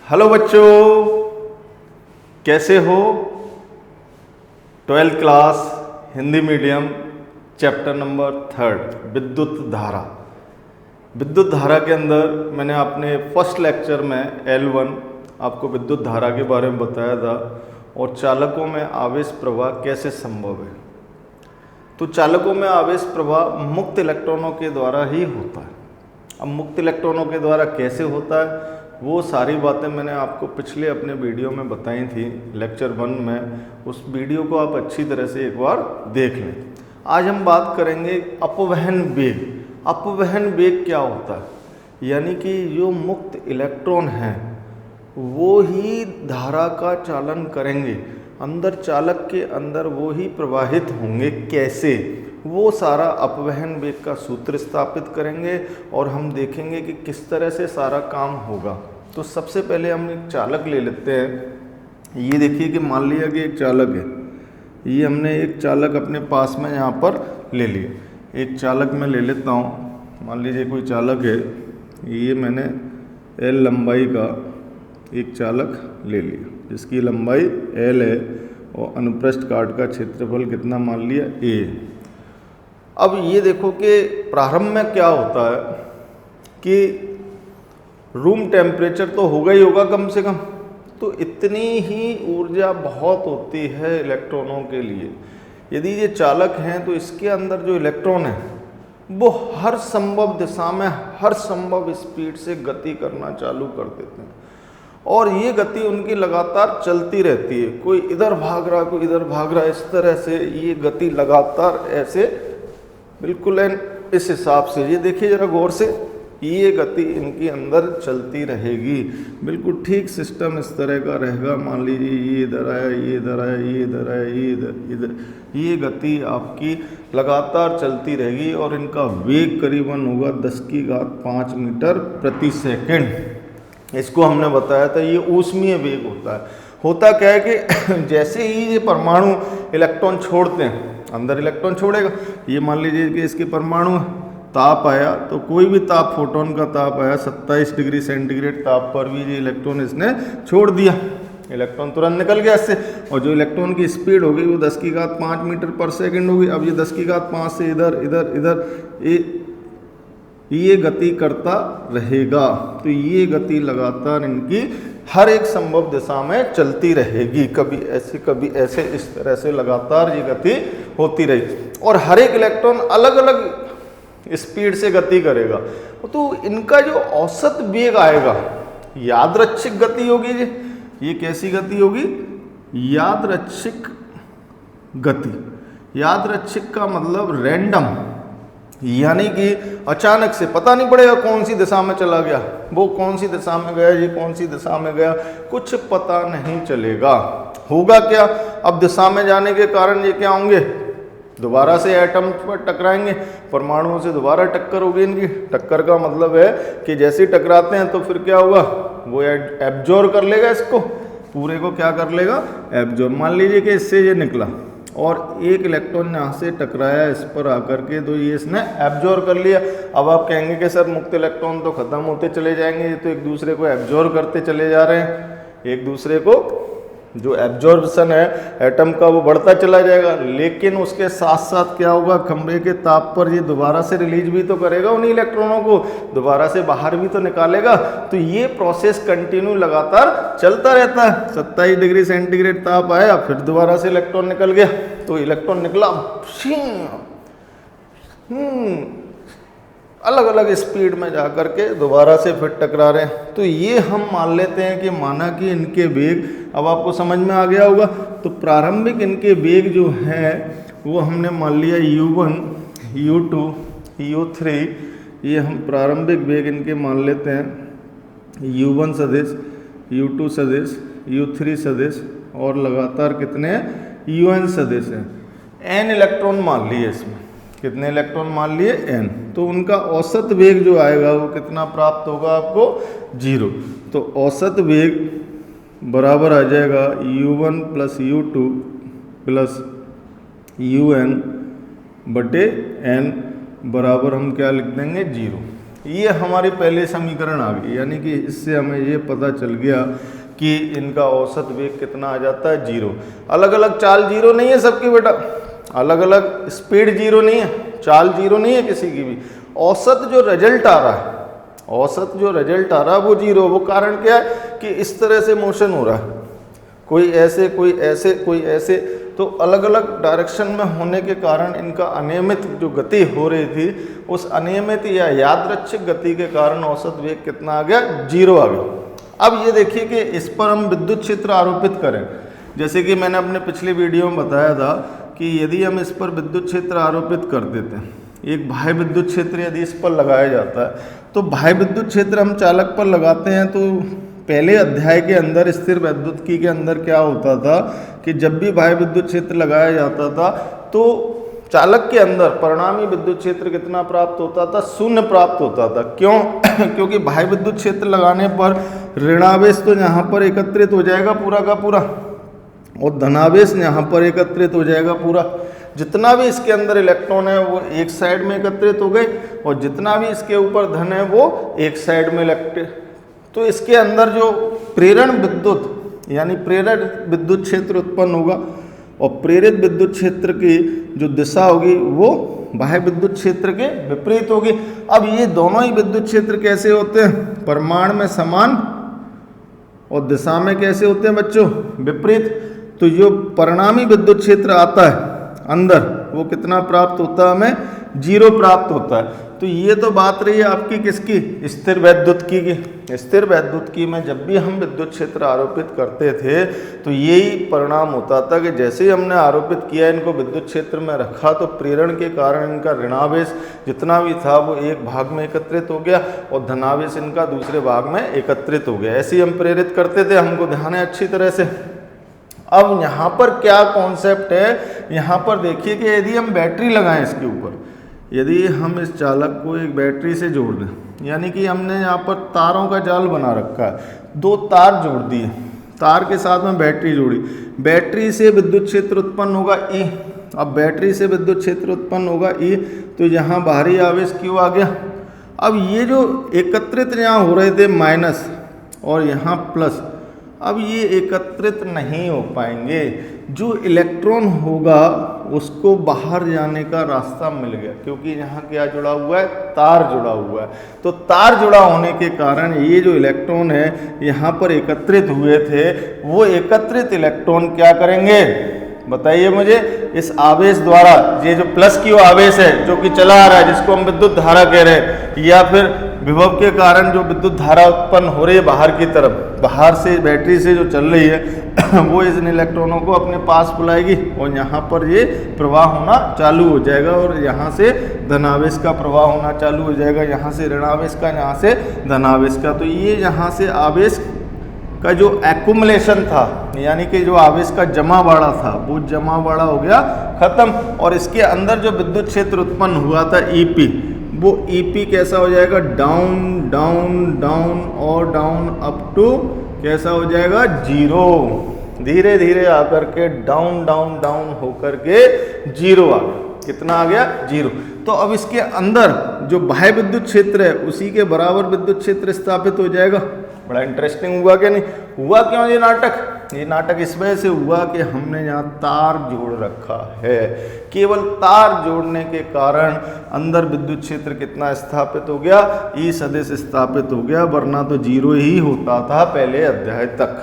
Hello बच्चों, कैसे हो। 12th class Hindi medium chapter number 3 विद्युत धारा। विद्युत धारा के अंदर मैंने अपने फर्स्ट लेक्चर में L1 आपको विद्युत धारा के बारे में बताया था और चालकों में आवेश प्रवाह कैसे संभव है। तो चालकों में आवेश प्रवाह मुक्त इलेक्ट्रॉनों के द्वारा ही होता है। अब मुक्त इलेक्ट्रॉनों के द्वारा कैसे होता है वो सारी बातें मैंने आपको पिछले अपने वीडियो में बताई थी, लेक्चर 1 में। उस वीडियो को आप अच्छी तरह से एक बार देख लें। आज हम बात करेंगे अपवहन वेग। अपवहन वेग क्या होता है, यानी कि जो मुक्त इलेक्ट्रॉन हैं वो ही धारा का चालन करेंगे, अंदर चालक के अंदर वो ही प्रवाहित होंगे। कैसे, वो सारा अपवहन वेग का सूत्र स्थापित करेंगे और हम देखेंगे कि किस तरह से सारा काम होगा। तो सबसे पहले हम एक चालक ले लेते हैं। ये देखिए कि मान लिया कि एक चालक है, ये हमने एक चालक अपने पास में यहाँ पर ले लिया। एक चालक मैं ले लेता हूँ, मान लीजिए कोई चालक है, ये मैंने L लंबाई का एक चालक ले लिया जिसकी लंबाई L है और अनुप्रस्थ काट का क्षेत्रफल कितना मान लिया A। अब ये देखो कि प्रारंभ में क्या होता है कि रूम टेम्परेचर तो होगा ही होगा कम से कम, तो इतनी ही ऊर्जा बहुत होती है इलेक्ट्रॉनों के लिए। यदि ये चालक हैं तो इसके अंदर जो इलेक्ट्रॉन है वो हर संभव दिशा में हर संभव स्पीड से गति करना चालू कर देते हैं और ये गति उनकी लगातार चलती रहती है। कोई इधर भाग रहा, कोई इधर भाग रहा, इस तरह से ये गति लगातार ऐसे बिल्कुल इस हिसाब से, ये देखिए जरा गौर से, ये गति इनकी अंदर चलती रहेगी। बिल्कुल ठीक सिस्टम इस तरह का रहेगा। मान लीजिए ये इधर आया, ये इधर आया, ये इधर आया, ये इधर, ये गति आपकी लगातार चलती रहेगी और इनका वेग करीबन होगा 10⁵ मीटर प्रति सेकंड। इसको हमने बताया था, ये ऊष्मीय वेग होता है। होता क्या है कि जैसे ही ये परमाणु इलेक्ट्रॉन छोड़ते हैं, अंदर इलेक्ट्रॉन छोड़ेगा, ये मान लीजिए कि इसके परमाणु ताप आया, तो कोई भी ताप, फोटोन का ताप आया 27 डिग्री सेंटीग्रेड ताप पर भी ये इलेक्ट्रॉन इसने छोड़ दिया, इलेक्ट्रॉन तुरंत निकल गया इससे। और जो इलेक्ट्रॉन की स्पीड होगी वो 10⁵ मीटर पर सेकंड होगी। अब ये 10⁵ से इधर इधर इधर ये गति करता रहेगा। तो ये गति लगातार इनकी हर एक संभव दिशा में चलती रहेगी, कभी ऐसे इस तरह से लगातार ये गति होती रही और हर एक इलेक्ट्रॉन अलग अलग स्पीड से गति करेगा। तो इनका जो औसत वेग आएगा, यादृच्छिक गति होगी। ये कैसी गति होगी? यादृच्छिक गति। यादृच्छिक का मतलब रैंडम, यानी कि अचानक से पता नहीं पड़ेगा कौन सी दिशा में चला गया, वो कौन सी दिशा में गया, ये कौन सी दिशा में गया, कुछ पता नहीं चलेगा। होगा क्या, अब दिशा में जाने के कारण ये क्या होंगे, दोबारा से एटम पर टकराएंगे, परमाणुओं से दोबारा टक्कर होगी इनकी। टक्कर का मतलब है कि जैसे ही टकराते हैं तो फिर क्या होगा, वो एब्जॉर्ब कर लेगा, इसको पूरे को क्या कर लेगा, एब्जॉर्ब। मान लीजिए कि इससे ये निकला और एक इलेक्ट्रॉन यहाँ से टकराया इस पर आकर के, तो ये इसने एब्जॉर्ब कर लिया। अब आप कहेंगे कि सर मुक्त इलेक्ट्रॉन तो खत्म होते चले जाएंगे, ये तो एक दूसरे को एब्जॉर्ब करते चले जा रहे हैं, एक दूसरे को जो एब्जॉर्प्शन है एटम का वो बढ़ता चला जाएगा। लेकिन उसके साथ साथ क्या होगा, कमरे के ताप पर ये दोबारा से रिलीज भी तो करेगा उन्हीं इलेक्ट्रॉनों को, दोबारा से बाहर भी तो निकालेगा। तो ये प्रोसेस कंटिन्यू लगातार चलता रहता है। 27 डिग्री सेंटीग्रेड ताप आया, फिर दोबारा से इलेक्ट्रॉन निकल गया, तो इलेक्ट्रॉन निकला, अलग अलग स्पीड में जा कर के दोबारा से फिर टकरा रहे हैं। तो ये हम मान लेते हैं कि माना कि इनके वेग, अब आपको समझ में आ गया होगा। तो प्रारंभिक इनके वेग जो हैं वो हमने मान लिया U1, U2, U3, ये हम प्रारंभिक वेग इनके मान लेते हैं। U1 सदिश, U2 सदिश, U3 सदिश और लगातार कितने UN सदिश हैं। N इलेक्ट्रॉन मान लिए इसमें, कितने इलेक्ट्रॉन मान लिए, N। तो उनका औसत वेग जो आएगा वो कितना प्राप्त होगा आपको, 0। तो औसत वेग बराबर आ जाएगा U1 plus U2 plus UN बटे N बराबर हम क्या लिख देंगे, 0। ये हमारी पहले समीकरण आ गई, यानी कि इससे हमें ये पता चल गया कि इनका औसत वेग कितना आ जाता है, 0। अलग अलग चाल 0 नहीं है सबकी बेटा, अलग अलग स्पीड 0 नहीं है, चाल 0 नहीं है किसी की भी। औसत जो रिजल्ट आ रहा है, औसत जो रिजल्ट आ रहा है वो 0। वो कारण क्या है कि इस तरह से मोशन हो रहा है, कोई ऐसे कोई ऐसे कोई ऐसे, तो अलग अलग डायरेक्शन में होने के कारण इनका अनियमित जो गति हो रही थी, उस अनियमित या यादृच्छिक गति के कारण औसत वेग कितना आ गया, 0 आ गया। अब ये देखिए कि इस पर हम विद्युत क्षेत्र आरोपित करें, जैसे कि मैंने अपने पिछले वीडियो में बताया था कि यदि हम इस पर विद्युत क्षेत्र आरोपित कर देते हैं, एक बाह्य विद्युत क्षेत्र यदि इस पर लगाया जाता है, तो बाह्य विद्युत क्षेत्र हम चालक पर लगाते हैं, तो पहले अध्याय के अंदर स्थिर वैद्युतिकी के अंदर क्या होता था कि जब भी बाह्य विद्युत क्षेत्र लगाया जाता था तो चालक के अंदर परिणामी विद्युत क्षेत्र कितना प्राप्त होता था, 0 प्राप्त होता था। क्यों? क्योंकि बाह्य विद्युत क्षेत्र लगाने पर ऋणावेश तो यहाँ पर एकत्रित हो जाएगा पूरा का पूरा, और धनावेश यहाँ पर एकत्रित हो जाएगा पूरा। जितना भी इसके अंदर इलेक्ट्रॉन है वो एक साइड में एकत्रित हो गए, और जितना भी इसके ऊपर धन है वो एक साइड में इलेक्ट्रिक। तो इसके अंदर जो प्रेरण विद्युत यानी प्रेरित विद्युत क्षेत्र उत्पन्न होगा, और प्रेरित विद्युत क्षेत्र की जो दिशा होगी वो बाह्य विद्युत क्षेत्र के विपरीत होगी। अब ये दोनों ही विद्युत क्षेत्र कैसे होते हैं, परिमाण में समान और दिशा में कैसे होते हैं बच्चों, विपरीत। तो जो परिणामी विद्युत क्षेत्र आता है अंदर, वो कितना प्राप्त होता है, हमें 0 प्राप्त होता है। तो ये तो बात रही है आपकी किसकी, स्थिर वैद्युतिकी की। स्थिर वैद्युतिकी में जब भी हम विद्युत क्षेत्र आरोपित करते थे तो यही परिणाम होता था कि जैसे ही हमने आरोपित किया, इनको विद्युत क्षेत्र में रखा, तो प्रेरण के कारण इनका ऋणावेश जितना भी था वो एक भाग में एकत्रित हो गया, और धनावेश इनका दूसरे भाग में एकत्रित हो गया। ऐसे ही हम प्रेरित करते थे, हमको ध्यान है अच्छी तरह से। अब यहाँ पर क्या कॉन्सेप्ट है, यहाँ पर देखिए कि यदि हम बैटरी लगाएं इसके ऊपर, यदि हम इस चालक को एक बैटरी से जोड़ दें, यानी कि हमने यहाँ पर तारों का जाल बना रखा है, 2 तार जोड़ दिए, तार के साथ में बैटरी जोड़ी, बैटरी से विद्युत क्षेत्र उत्पन्न होगा E। अब बैटरी से विद्युत क्षेत्र उत्पन्न होगा E, तो यहाँ बाहरी आवेश Q आ गया। अब ये जो एकत्रित यहाँ हो रहे थे माइनस और यहाँ प्लस, अब ये एकत्रित नहीं हो पाएंगे। जो इलेक्ट्रॉन होगा उसको बाहर जाने का रास्ता मिल गया, क्योंकि यहाँ क्या जुड़ा हुआ है, तार जुड़ा हुआ है। तो तार जुड़ा होने के कारण ये जो इलेक्ट्रॉन है यहाँ पर एकत्रित हुए थे, वो एकत्रित इलेक्ट्रॉन क्या करेंगे बताइए मुझे, इस आवेश द्वारा, ये जो प्लस की आवेश है जो कि चला आ रहा है, जिसको हम विद्युत धारा कह रहे हैं, या फिर विभव के कारण जो विद्युत धारा उत्पन्न हो रही है बाहर की तरफ, बाहर से बैटरी से जो चल रही है वो इन इलेक्ट्रॉनों को अपने पास बुलाएगी, और यहाँ पर ये प्रवाह होना चालू हो जाएगा, और यहाँ से धनावेश का प्रवाह होना चालू हो जाएगा, यहाँ से ऋणावेश का, यहाँ से धनावेश का। तो ये यहाँ से आवेश का जो एक्युमुलेशन था, यानी कि जो आवेश का जमावाड़ा था, वो जमावाड़ा हो गया खत्म, और इसके अंदर जो विद्युत क्षेत्र उत्पन्न हुआ था EP, वो EP कैसा हो जाएगा, डाउन डाउन डाउन और डाउन अप टू कैसा हो जाएगा, 0। धीरे धीरे आकर के डाउन डाउन डाउन होकर के 0 आ गया। कितना आ गया, 0। तो अब इसके अंदर जो बाह्य विद्युत क्षेत्र है उसी के बराबर विद्युत क्षेत्र स्थापित हो जाएगा। बड़ा इंटरेस्टिंग हुआ क्या नहीं हुआ? क्यों ये नाटक? ये नाटक इस वजह से हुआ कि हमने यहाँ तार जोड़ रखा है। केवल तार जोड़ने के कारण अंदर विद्युत क्षेत्र कितना स्थापित हो गया, E सदिश स्थापित हो गया, वरना तो 0 ही होता था पहले अध्याय तक।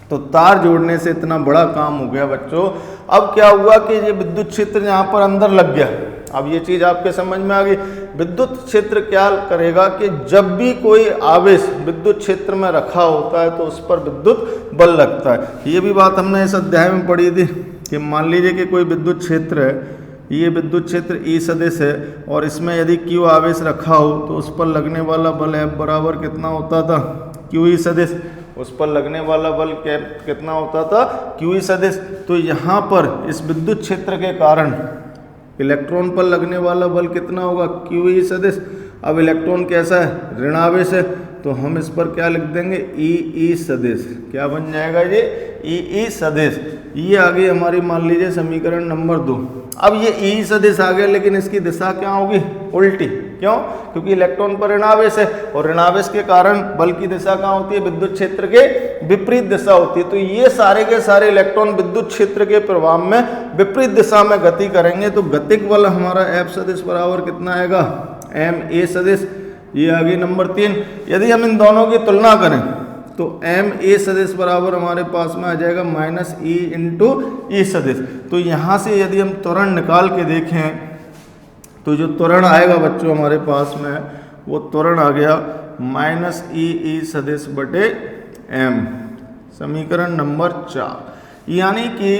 तो तार जोड़ने से इतना बड़ा काम हो गया बच्चों। अब क्या हुआ कि ये विद्युत क्षेत्र यहाँ पर अंदर लग गया। अब ये चीज़ आपके समझ में आ गई। विद्युत क्षेत्र क्या करेगा कि जब भी कोई आवेश विद्युत क्षेत्र में रखा होता है तो उस पर विद्युत बल लगता है। ये भी बात हमने इस अध्याय में पढ़ी थी कि मान लीजिए कि कोई विद्युत क्षेत्र है, ये विद्युत क्षेत्र E सदिश है, और इसमें यदि Q आवेश रखा हो तो उस पर लगने वाला बल F बराबर कितना होता था, QE सदिश। उस पर लगने वाला बल कितना होता था, QE सदिश। तो यहाँ पर इस विद्युत क्षेत्र के कारण इलेक्ट्रॉन पर लगने वाला बल कितना होगा, QE सदिश। अब इलेक्ट्रॉन कैसा है, ऋणावेश है, तो हम इस पर क्या लिख देंगे, EE सदिश। क्या बन जाएगा ये, EE सदिश। ये आ गई हमारी मान लीजिए समीकरण नंबर 2। अब ये EE सदिश आ गया, लेकिन इसकी दिशा क्या होगी, उल्टी। क्यों? क्योंकि इलेक्ट्रॉन पर ऋणावेश है और ऋणावेश के कारण बल की दिशा कहाँ होती है? विद्युत क्षेत्र के विपरीत दिशा होती है। तो ये सारे के सारे इलेक्ट्रॉन विद्युत क्षेत्र के प्रभाव में विपरीत दिशा में गति करेंगे तो गतिक बल हमारा F सदिश बराबर कितना आएगा? ma सदिश। ये आ गई नंबर 3। यदि हम इन दोनों की तुलना करें तो ma सदिश बराबर हमारे पास में आ जाएगा -e इंटू ई सदिश। तो यहाँ से यदि हम त्वरण निकाल के देखें तो जो त्वरण आएगा बच्चों हमारे पास में वो त्वरण आ गया -e सदिश बटे m, समीकरण नंबर 4। यानी कि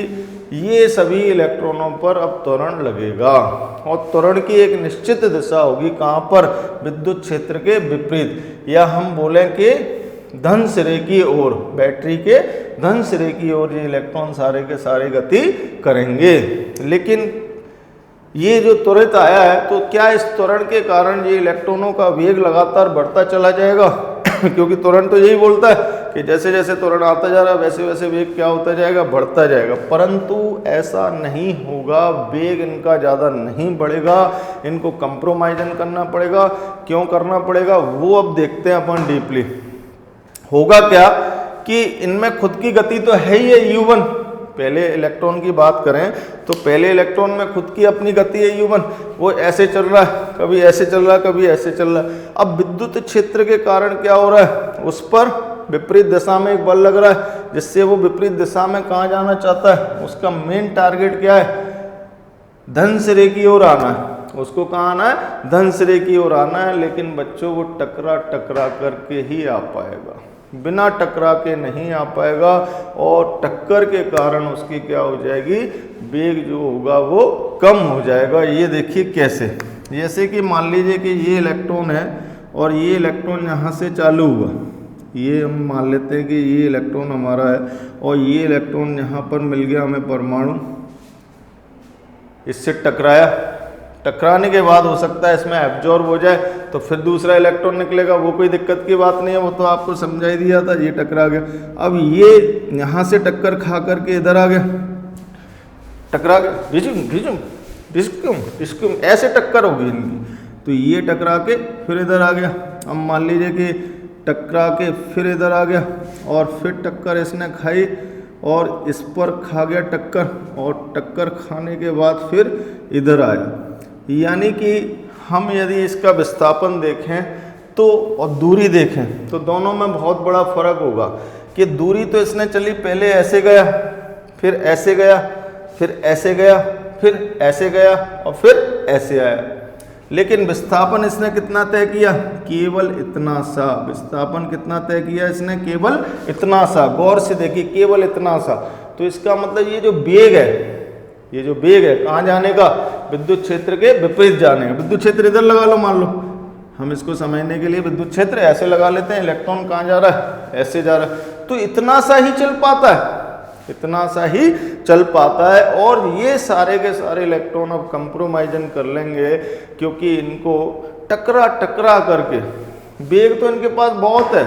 ये सभी इलेक्ट्रॉनों पर अब त्वरण लगेगा और त्वरण की एक निश्चित दिशा होगी कहाँ पर? विद्युत क्षेत्र के विपरीत, या हम बोलें कि धन सिरे की ओर, बैटरी के धन सिरे की ओर ये इलेक्ट्रॉन सारे के सारे गति करेंगे। लेकिन ये जो त्वरित आया है तो क्या इस त्वरण के कारण ये इलेक्ट्रॉनों का वेग लगातार बढ़ता चला जाएगा? क्योंकि त्वरण तो यही बोलता है कि जैसे जैसे त्वरण आता जा रहा है वैसे वैसे वेग क्या होता जाएगा? बढ़ता जाएगा। परंतु ऐसा नहीं होगा, वेग इनका ज़्यादा नहीं बढ़ेगा, इनको कंप्रोमाइजन करना पड़ेगा। क्यों करना पड़ेगा वो अब देखते हैं अपन डीपली। होगा क्या कि इनमें खुद की गति तो है ही है u1। पहले इलेक्ट्रॉन की बात करें तो पहले इलेक्ट्रॉन में खुद की अपनी गति है u1, वो ऐसे चल रहा है, कभी ऐसे चल रहा है, कभी ऐसे चल रहा है। अब विद्युत क्षेत्र के कारण क्या हो रहा है? उस पर विपरीत दिशा में एक बल लग रहा है जिससे वो विपरीत दिशा में कहाँ जाना चाहता है? उसका मेन टारगेट क्या है? धन सिरे की ओर आना है। उसको कहाँ आना है? धन सिरे की ओर आना है। लेकिन बच्चों वो टकरा टकरा करके ही आ पाएगा, बिना टकरा के नहीं आ पाएगा और टक्कर के कारण उसकी क्या हो जाएगी? वेग जो होगा वो कम हो जाएगा। ये देखिए कैसे, जैसे कि मान लीजिए कि ये इलेक्ट्रॉन है और ये इलेक्ट्रॉन यहाँ से चालू हुआ, ये हम मान लेते हैं कि ये इलेक्ट्रॉन हमारा है और ये इलेक्ट्रॉन यहाँ पर मिल गया हमें परमाणु, इससे टकराया। टकराने के बाद हो सकता है इसमें एब्जॉर्ब हो जाए तो फिर दूसरा इलेक्ट्रॉन निकलेगा, वो कोई दिक्कत की बात नहीं है, वो तो आपको समझा ही दिया था। ये टकरा गया, अब ये यहाँ से टक्कर खा करके इधर आ गया, टकरा गया, डिस्क्यूम ऐसे टक्कर होगी इनकी। तो ये टकरा के फिर इधर आ गया। अब मान लीजिए कि टकरा के फिर इधर आ गया और फिर टक्कर इसने खाई और इस पर खा गया टक्कर, और टक्कर खाने के बाद फिर इधर आया। यानी कि हम यदि इसका विस्थापन देखें तो और दूरी देखें तो दोनों में बहुत बड़ा फर्क होगा कि दूरी तो इसने चली, पहले ऐसे गया, फिर ऐसे गया, फिर ऐसे गया, फिर ऐसे गया और फिर ऐसे आया। लेकिन विस्थापन इसने कितना तय किया? केवल इतना सा। विस्थापन कितना तय किया इसने? केवल इतना सा। गौर से देखिए, केवल इतना सा। तो इसका मतलब ये जो वेग है, ये जो वेग है कहाँ जाने का? विद्युत क्षेत्र के विपरीत जाने का। विद्युत क्षेत्र इधर लगा लो, मान लो, हम इसको समझने के लिए विद्युत क्षेत्र ऐसे लगा लेते हैं, इलेक्ट्रॉन कहाँ जा रहा है? ऐसे जा रहा है। तो इतना सा ही चल पाता है, इतना सा ही चल पाता है। और ये सारे के सारे इलेक्ट्रॉन अब कंप्रोमाइजन कर लेंगे क्योंकि इनको टकरा टकरा करके, वेग तो इनके पास बहुत है,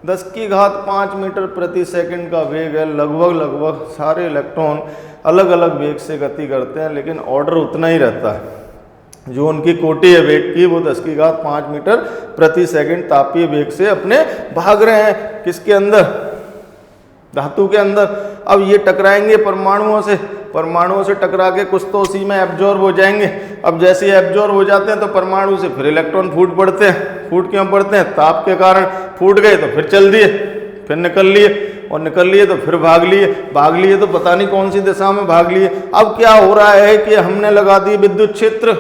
10⁵ मीटर प्रति सेकंड का वेग है। लगभग सारे इलेक्ट्रॉन अलग अलग वेग से गति करते हैं, लेकिन ऑर्डर उतना ही रहता है। जो उनकी कोटि है वेग की वो 10⁵ मीटर प्रति सेकंड तापीय वेग से अपने भाग रहे हैं। किसके अंदर? धातु के अंदर। अब ये टकराएंगे परमाणुओं से टकरा के कुछ तो उसी में एब्जॉर्ब हो जाएंगे। अब जैसे ही एब्जॉर्ब हो जाते हैं तो परमाणु से फिर इलेक्ट्रॉन फूट पड़ते हैं। फूट क्यों पड़ते हैं? ताप के कारण। फूट गए तो फिर चल दिए, फिर निकल लिए, और निकल लिए तो फिर भाग लिए तो पता नहीं कौन सी दिशा में भाग लिए। अब क्या हो रहा है कि हमने लगा दी विद्युत क्षेत्र।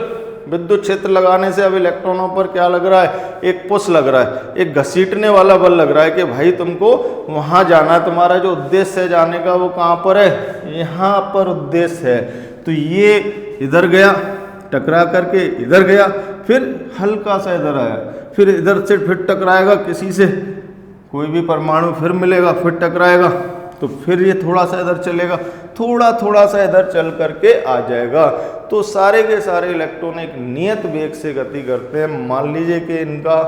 विद्युत क्षेत्र लगाने से अब इलेक्ट्रॉनों पर क्या लग रहा है? एक पुश लग रहा है, एक घसीटने वाला बल लग रहा है कि भाई तुमको वहां जाना है, तुम्हारा जो उद्देश्य है जाने का वो कहाँ पर है? यहाँ पर उद्देश्य है। तो ये इधर गया, टकरा करके इधर गया, फिर हल्का सा इधर आया, फिर इधर से फिर टकराएगा किसी से, कोई भी परमाणु फिर मिलेगा, फिर टकराएगा, तो फिर ये थोड़ा सा इधर चलेगा, थोड़ा सा इधर चल करके आ जाएगा। तो सारे के सारे इलेक्ट्रॉन एक नियत वेग से गति करते हैं। मान लीजिए कि इनका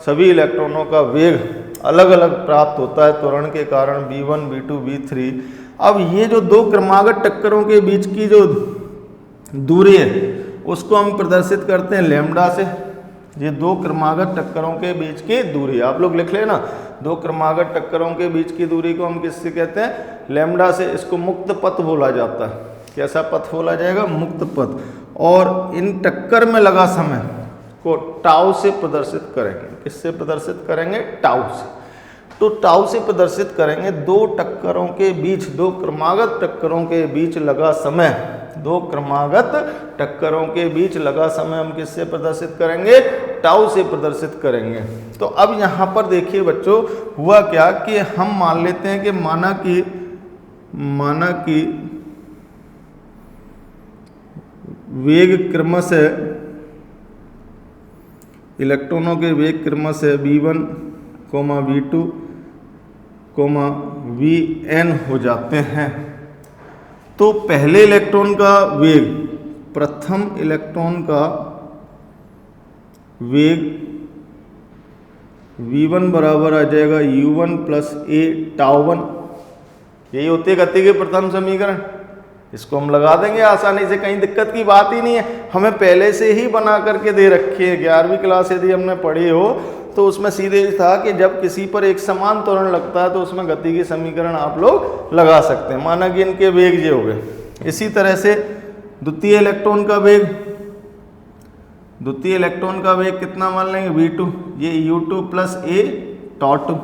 सभी इलेक्ट्रॉनों का वेग अलग अलग प्राप्त होता है त्वरण के कारण, v1, v2, v3। अब ये जो दो क्रमागत टक्करों के बीच की जो दूरी है उसको हम प्रदर्शित करते हैं लैम्डा से। ये दो क्रमागत टक्करों के बीच की दूरी, आप लोग लिख लेना, दो क्रमागत टक्करों के बीच की दूरी को हम किससे कहते हैं, लैम्डा से। इसको मुक्त पथ बोला जाता है। कैसा पथ बोला जाएगा, मुक्त पथ। और इन टक्कर में लगा समय को टाउ से प्रदर्शित करेंगे। किससे प्रदर्शित करेंगे, टाउ से। तो टाउ से प्रदर्शित करेंगे दो टक्करों के बीच, दो क्रमागत टक्करों के बीच लगा समय, दो क्रमागत टक्करों के बीच लगा समय हम किससे प्रदर्शित करेंगे, टाउ से प्रदर्शित करेंगे। तो अब यहाँ पर देखिए बच्चों, हुआ क्या कि हम मान लेते हैं कि माना कि वेग क्रमशः, इलेक्ट्रॉनों के वेग क्रमशः v1, v2, vn हो जाते हैं। तो पहले इलेक्ट्रॉन का वेग, प्रथम इलेक्ट्रॉन का वेग v1 बराबर आ जाएगा u1 प्लस a टाउ1। यही होती है गति के प्रथम समीकरण। इसको हम लगा देंगे आसानी से, कहीं दिक्कत की बात ही नहीं है। हमें पहले से ही बना करके दे रखी है। 11वीं क्लास यदि हमने पढ़ी हो तो उसमें सीधे था कि जब किसी पर एक समान त्वरण लगता है तो उसमें गति के समीकरण आप लोग लगा सकते हैं। माना कि इनके वेग ये हो गए। इसी तरह से द्वितीय इलेक्ट्रॉन का वेग कितना मान लेंगे, v2, ये u2 प्लस a टाउ2।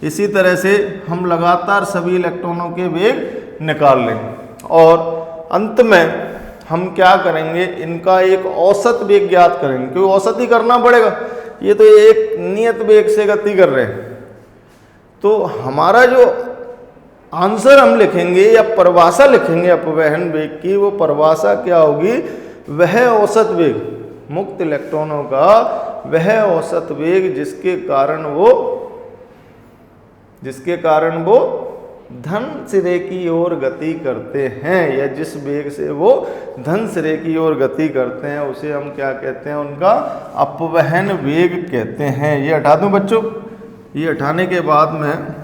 इसी तरह से हम लगातार सभी इलेक्ट्रॉनों के वेग निकाल लेंगे और अंत में हम क्या करेंगे, इनका एक औसत वेग ज्ञात करेंगे, क्योंकि औसत ही करना पड़ेगा। ये तो एक नियत वेग से गति कर रहे हैं। तो हमारा जो आंसर हम लिखेंगे या परिभाषा लिखेंगे अपवहन वेग की, वो परिभाषा क्या होगी, वह औसत वेग, मुक्त इलेक्ट्रॉनों का वह औसत वेग जिसके कारण वो धन सिरे की ओर गति करते हैं, या जिस वेग से वो धन सिरे की ओर गति करते हैं उसे हम क्या कहते हैं, उनका अपवहन वेग कहते हैं। ये हटा दूं बच्चों। ये हटाने के बाद में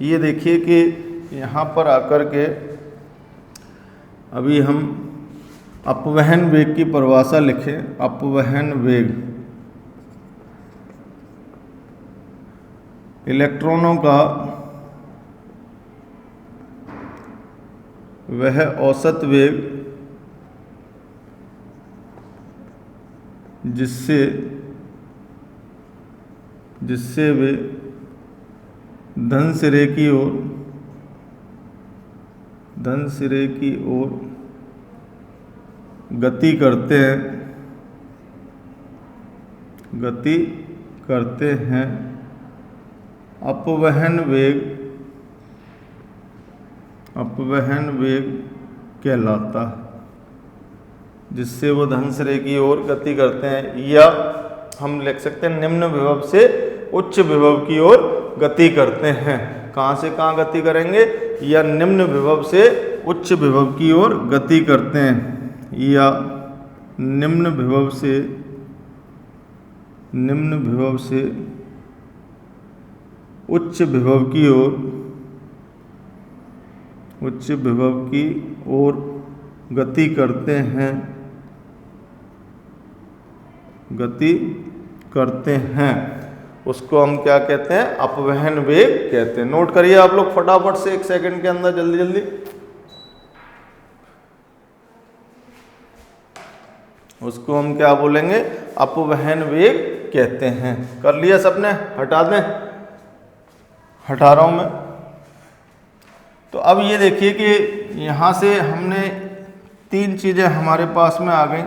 ये देखिए कि यहाँ पर आकर के अभी हम अपवहन वेग की परिभाषा लिखें। अपवहन वेग इलेक्ट्रॉनों का वह औसत वेग जिससे वे धन सिरे की ओर गति करते हैं। अपवहन वेग कहलाता है जिससे वो धन सिरे की ओर गति करते हैं, या हम लिख सकते हैं निम्न विभव से उच्च विभव की ओर गति करते हैं। कहाँ से कहाँ गति करेंगे, या निम्न विभव से उच्च विभव की ओर गति करते हैं, या निम्न विभव से उच्च विभव की ओर गति करते हैं। उसको हम क्या कहते हैं, अपवहन वेग कहते हैं। नोट करिए आप लोग फटाफट से, 1 सेकंड के अंदर, जल्दी जल्दी। उसको हम क्या बोलेंगे, अपवहन वेग कहते हैं। कर लिया सबने, हटा दें, हटा रहा हूं मैं। तो अब ये देखिए कि यहाँ से हमने 3 चीज़ें हमारे पास में आ गई।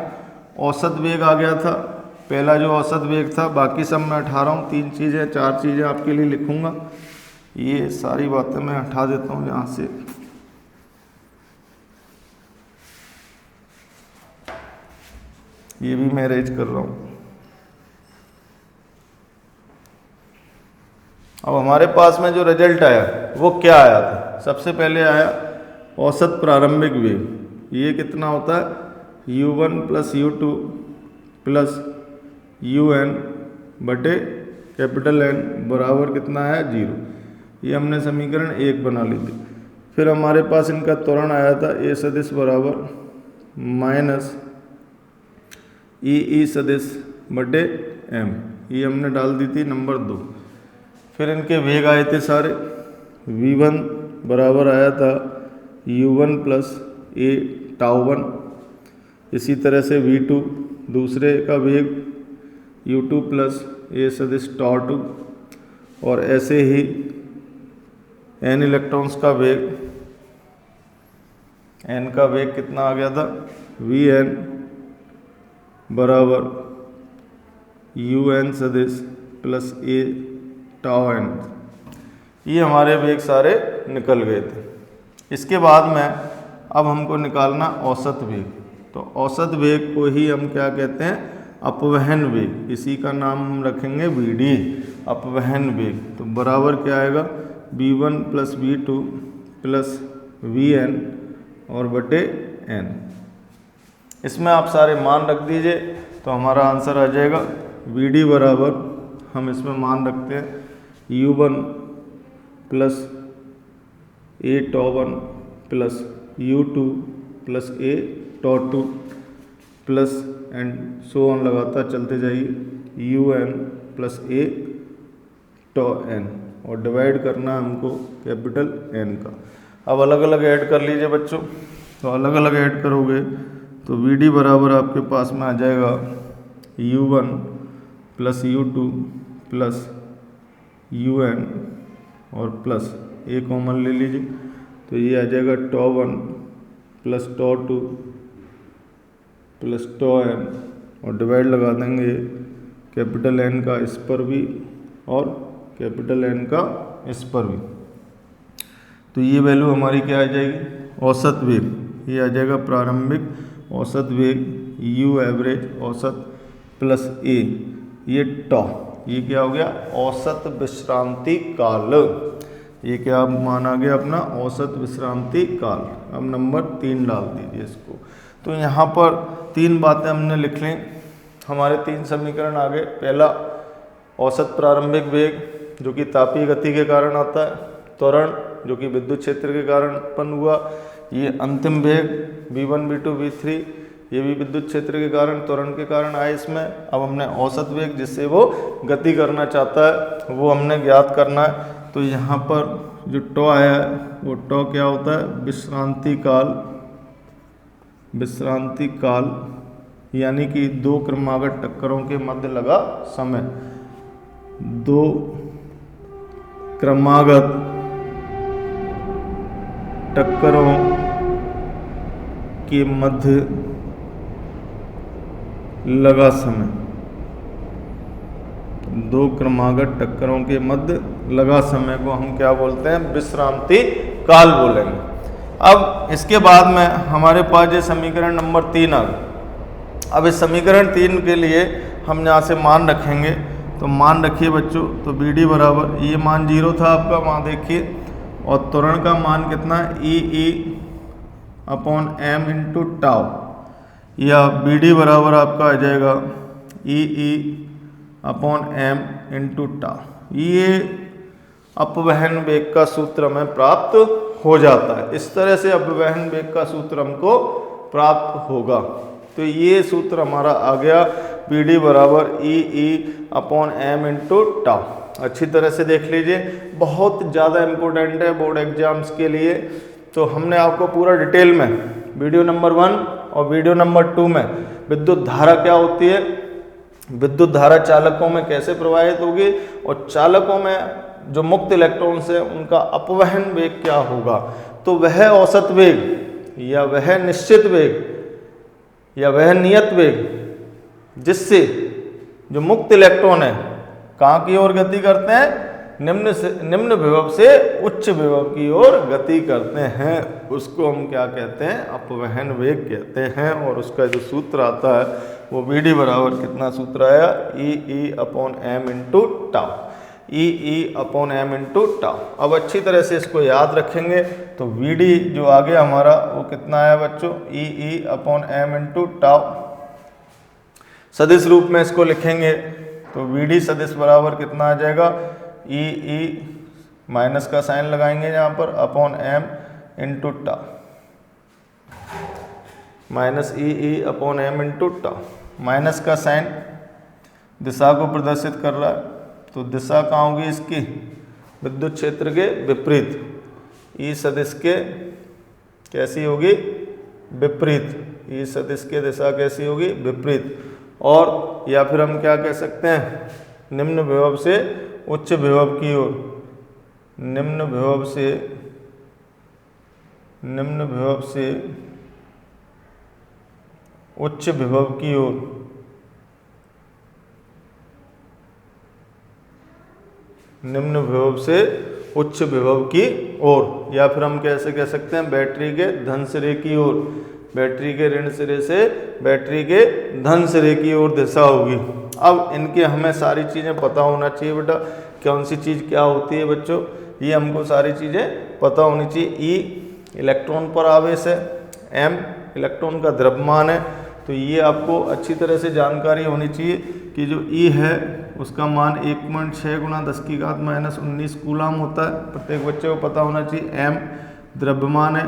औसत वेग आ गया था, पहला जो औसत वेग था, बाकी सब मैं हटा रहा हूँ। 3 चीज़ें 4 चीज़ें आपके लिए लिखूंगा। ये सारी बातें मैं हटा देता हूँ यहाँ से। ये भी मैं अरेंज कर रहा हूँ। अब हमारे पास में जो रिजल्ट आया वो क्या आया था, सबसे पहले आया औसत प्रारंभिक वेग। ये कितना होता है, u1 plus u2 plus un बटे कैपिटल N बराबर कितना है, 0। ये हमने समीकरण 1 बना ली थी। फिर हमारे पास इनका त्वरण आया था a सदिश बराबर माइनस ई सदिश बटे एम, ये हमने डाल दी थी नंबर 2। फिर इनके वेग आए थे सारे, v1 बराबर आया था u1 प्लस ए टाउ1। इसी तरह से v2 दूसरे का वेग u2 प्लस ए सदिश टाउ2। और ऐसे ही n इलेक्ट्रॉन्स का वेग, n का वेग कितना आ गया था, vn बराबर un सदिश प्लस ए टाउ n। ये हमारे वेग सारे निकल गए थे। इसके बाद में अब हमको निकालना औसत वेग। तो औसत वेग को ही हम क्या कहते हैं, अपवहन वेग। इसी का नाम हम रखेंगे vd, अपवहन वेग। तो बराबर क्या आएगा, v1 plus v2 plus vn और बटे n। इसमें आप सारे मान रख दीजिए तो हमारा आंसर आ जाएगा vd बराबर, हम इसमें मान रखते हैं u1 plus a tau plus u2 plus a tau plus and so on लगातार चलते जाइए un plus a tau n, और डिवाइड करना है हमको कैपिटल N का। अब अलग अलग ऐड कर लीजिए बच्चों। तो अलग अलग ऐड करोगे तो vd बराबर आपके पास में आ जाएगा u1 plus u2 plus un और प्लस ए कॉमन ले लीजिए तो ये आ जाएगा टाउ1 प्लस टाउ2 प्लस टाउ n, और डिवाइड लगा देंगे कैपिटल N का इस पर भी और कैपिटल N का इस पर भी। तो ये वैल्यू हमारी क्या आ जाएगी, औसत वेग। ये आ जाएगा प्रारंभिक औसत वेग u एवरेज औसत प्लस ए, ये टॉ, ये क्या हो गया, औसत विश्रांति काल। ये क्या माना गया अपना, औसत विश्रांति काल। अब नंबर 3 डाल दीजिए इसको। तो यहाँ पर 3 बातें हमने लिख ली, हमारे 3 समीकरण आ गए। पहला औसत प्रारंभिक वेग जो कि तापीय गति के कारण आता है, त्वरण जो कि विद्युत क्षेत्र के कारण उत्पन्न हुआ, ये अंतिम वेग v1 v2 v3 ये भी विद्युत क्षेत्र के कारण, त्वरण के कारण आए इसमें। अब हमने औसत वेग जिससे वो गति करना चाहता है वो हमने ज्ञात करना है। तो यहाँ पर जो टॉ आया है वो टॉ क्या होता है, विश्रांति काल। विश्रांति काल यानी कि 2 क्रमागत टक्करों के मध्य लगा समय। 2 क्रमागत टक्करों के मध्य लगा समय। 2 क्रमागत टक्करों के मध्य लगा समय को हम क्या बोलते हैं, विश्रांति काल बोलेंगे। अब इसके बाद में हमारे पास ये समीकरण नंबर 3 आ गया। अब इस समीकरण 3 के लिए हम यहाँ से मान रखेंगे। तो मान रखिए बच्चों, तो bd बराबर, ये मान 0 था आपका, वहाँ देखिए, और त्वरण का मान कितना है, ई अपॉन m इंटू टाउ, या bd बराबर आपका आ जाएगा ई अपॉन m इंटू टाउ। ये अपवहन वेग का सूत्र हमें प्राप्त हो जाता है। इस तरह से अपवहन वेग का सूत्र हमको प्राप्त होगा। तो ये सूत्र हमारा आ गया, bd बराबर ई अपॉन m इंटू टाउ। अच्छी तरह से देख लीजिए, बहुत ज़्यादा इम्पोर्टेंट है बोर्ड एग्जाम्स के लिए। तो हमने आपको पूरा डिटेल में वीडियो नंबर 1 और वीडियो नंबर 2 में विद्युत धारा क्या होती है, विद्युत धारा चालकों में कैसे प्रवाहित होगी, और चालकों में जो मुक्त इलेक्ट्रॉन्स है उनका अपवहन वेग क्या होगा। तो वह औसत वेग या वह निश्चित वेग या वह नियत वेग जिससे जो मुक्त इलेक्ट्रॉन है कहाँ की ओर गति करते हैं, निम्न विभव से उच्च विभव की ओर गति करते हैं, उसको हम क्या कहते हैं, अपवहन वेग कहते हैं। और उसका जो सूत्र आता है वो bd बराबर कितना सूत्र आया, ई अपॉन m इंटू टाउ, ई अपॉन m इंटू टाउ। अब अच्छी तरह से इसको याद रखेंगे। तो vd जो आगे हमारा वो कितना आया बच्चों, ई अपॉन m इंटू टाउ। सदिश रूप में इसको लिखेंगे तो vd सदिश बराबर कितना आ जाएगा, ई माइनस का साइन लगाएंगे यहाँ पर, upon m into tau, minus ई upon m into tau. Minus का साइन दिशा को प्रदर्शित कर रहा है, तो दिशा कहाँ होगी इसकी, विद्युत क्षेत्र के विपरीत। ई सदिश के कैसी होगी, विपरीत। ई सदिश के दिशा कैसी होगी, विपरीत। और या फिर हम क्या कह सकते हैं, निम्न विभव से उच्च विभव की ओर, निम्न विभव से उच्च विभव की ओर, निम्न विभव से उच्च विभव की ओर। या फिर हम कैसे कह सकते हैं, बैटरी के धन सिरे की ओर, बैटरी के ऋण सिरे से बैटरी के धन सिरे की ओर दिशा होगी। अब इनके हमें सारी चीज़ें पता होना चाहिए बेटा, कौन सी चीज़ क्या होती है बच्चों, ये हमको सारी चीज़ें पता होनी चाहिए। ई इलेक्ट्रॉन पर आवेश है, एम इलेक्ट्रॉन का द्रव्यमान है, तो ये आपको अच्छी तरह से जानकारी होनी चाहिए कि जो ई है उसका मान 1.6 गुणा 10⁻⁻19 कूलाम होता है, प्रत्येक बच्चे को पता होना चाहिए। एम द्रव्यमान है,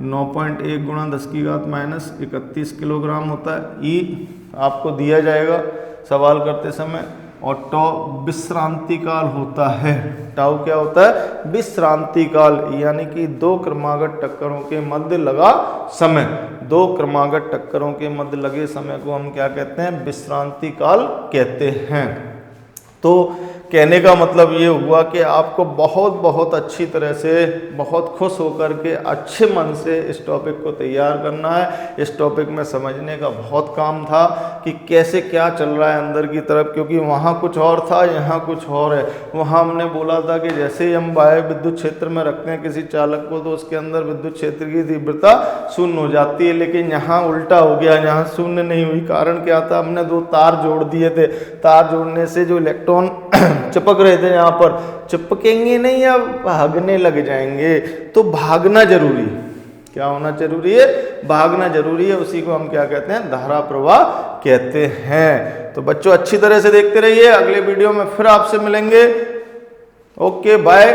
9.1 गुणा 10⁻31 किलोग्राम होता है। ई आपको दिया जाएगा सवाल करते समय। और टाउ विश्रांति काल होता है, टाउ क्या होता है, विश्रांति काल, यानी कि दो क्रमागत टक्करों के मध्य लगा समय। दो क्रमागत टक्करों के मध्य लगे समय को हम क्या कहते हैं, विश्रांति काल कहते हैं। तो कहने का मतलब ये हुआ कि आपको बहुत अच्छी तरह से, बहुत खुश होकर के, अच्छे मन से इस टॉपिक को तैयार करना है। इस टॉपिक में समझने का बहुत काम था कि कैसे क्या चल रहा है अंदर की तरफ, क्योंकि वहाँ कुछ और था, यहाँ कुछ और है। वहाँ हमने बोला था कि जैसे ही हम वायु विद्युत क्षेत्र में रखते हैं किसी चालक को, तो उसके अंदर विद्युत क्षेत्र की तीव्रता शून्य हो जाती है, लेकिन यहाँ उल्टा हो गया, यहाँ शून्य नहीं हुई। कारण क्या था, हमने दो तार जोड़ दिए थे। तार जोड़ने से जो इलेक्ट्रॉन चिपक रहे थे यहाँ पर, चिपकेंगे नहीं या भागने लग जाएंगे, तो भागना जरूरी, क्या होना जरूरी है, भागना जरूरी है। उसी को हम क्या कहते हैं, धारा प्रवाह कहते हैं। तो बच्चों अच्छी तरह से देखते रहिए, अगले वीडियो में फिर आपसे मिलेंगे। Okay bye.